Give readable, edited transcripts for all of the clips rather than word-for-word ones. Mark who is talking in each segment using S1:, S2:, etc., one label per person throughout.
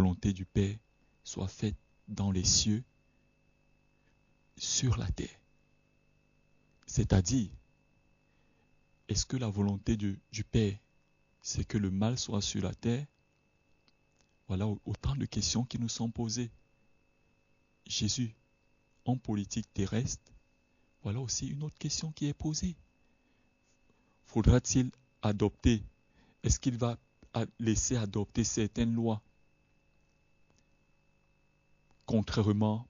S1: volonté du Père soit faite dans les cieux, sur la terre. C'est-à-dire, est-ce que la volonté du Père, c'est que le mal soit sur la terre? Voilà autant de questions qui nous sont posées. Jésus, en politique terrestre, voilà aussi une autre question qui est posée. Faudra-t-il adopter? Est-ce qu'il va laisser adopter certaines lois contrairement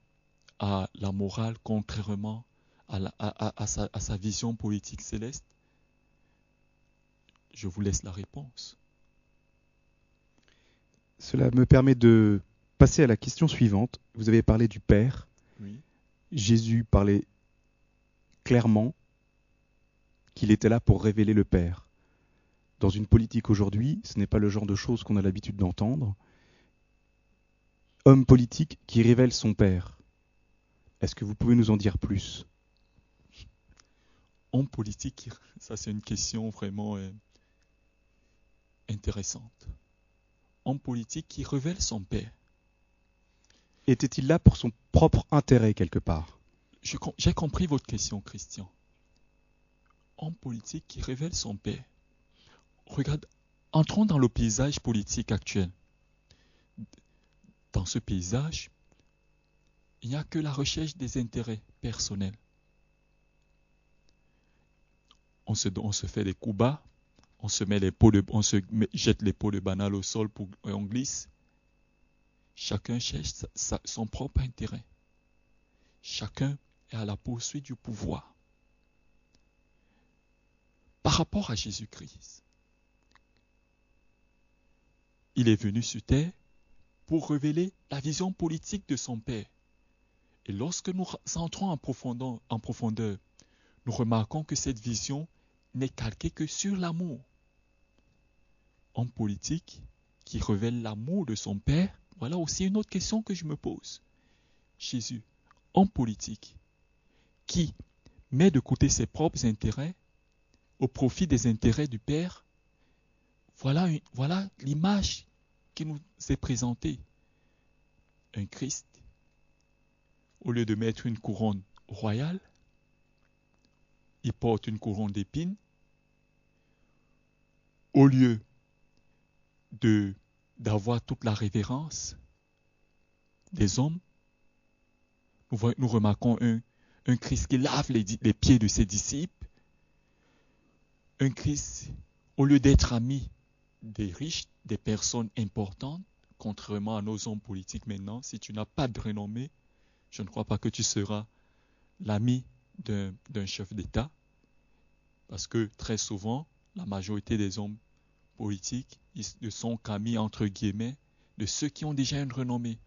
S1: à la morale, contrairement à sa vision politique céleste? Je vous laisse la réponse.
S2: Cela me permet de passer à la question suivante. Vous avez parlé du Père.
S1: Oui.
S2: Jésus parlait clairement qu'il était là pour révéler le Père. Dans une politique aujourd'hui, ce n'est pas le genre de choses qu'on a l'habitude d'entendre. Homme politique qui révèle son Père. Est-ce que vous pouvez nous en dire plus?
S1: En politique, ça c'est une question vraiment intéressante. En politique qui révèle son Père.
S2: Était-il là pour son propre intérêt quelque part?
S1: J'ai compris votre question, Christian. En politique qui révèle son Père. Regarde, entrons dans le paysage politique actuel. Dans ce paysage, il n'y a que la recherche des intérêts personnels. On se fait des coups bas, on se jette les pots de banane au sol pour on glisse. Chacun cherche son propre intérêt. Chacun est à la poursuite du pouvoir. Par rapport à Jésus-Christ, il est venu sur terre pour révéler la vision politique de son Père. Et lorsque nous entrons en profondeur, nous remarquons que cette vision n'est calquée que sur l'amour. En politique, qui révèle l'amour de son Père, voilà aussi une autre question que je me pose. Jésus, en politique, qui met de côté ses propres intérêts au profit des intérêts du Père, voilà l'image qui nous est présentée. Un Christ, au lieu de mettre une couronne royale, il porte une couronne d'épines. Au lieu d'avoir toute la révérence des hommes, nous remarquons un Christ qui lave les pieds de ses disciples. Un Christ, au lieu d'être ami des riches, des personnes importantes, contrairement à nos hommes politiques maintenant, si tu n'as pas de renommée, je ne crois pas que tu seras l'ami d'un chef d'État, parce que très souvent, la majorité des hommes politiques, ils ne sont qu'amis, entre guillemets, de ceux qui ont déjà une renommée.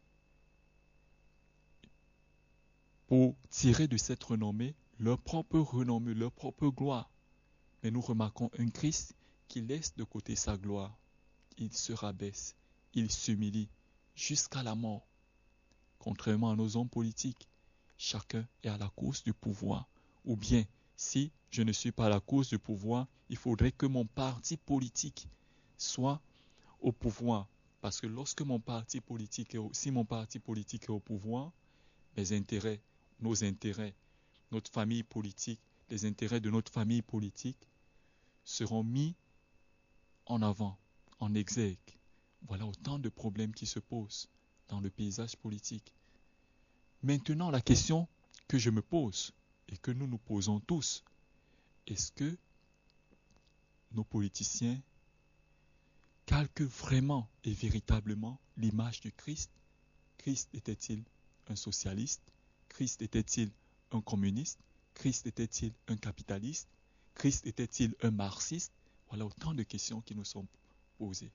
S1: Pour tirer de cette renommée leur propre renommée, leur propre gloire. Mais nous remarquons un Christ qui laisse de côté sa gloire. Il se rabaisse, il s'humilie jusqu'à la mort. Contrairement à nos hommes politiques, chacun est à la course du pouvoir. Ou bien, si je ne suis pas à la course du pouvoir, il faudrait que mon parti politique soit au pouvoir. Parce que lorsque si mon parti politique est au pouvoir, mes intérêts, nos intérêts, notre famille politique, les intérêts de notre famille politique seront mis en avant, en exergue. Voilà autant de problèmes qui se posent dans le paysage politique. Maintenant, la question que je me pose et que nous nous posons tous, est-ce que nos politiciens calquent vraiment et véritablement l'image du Christ? Christ était-il un socialiste? Christ était-il un communiste? Christ était-il un capitaliste? Christ était-il un marxiste? Voilà autant de questions qui nous sont posées.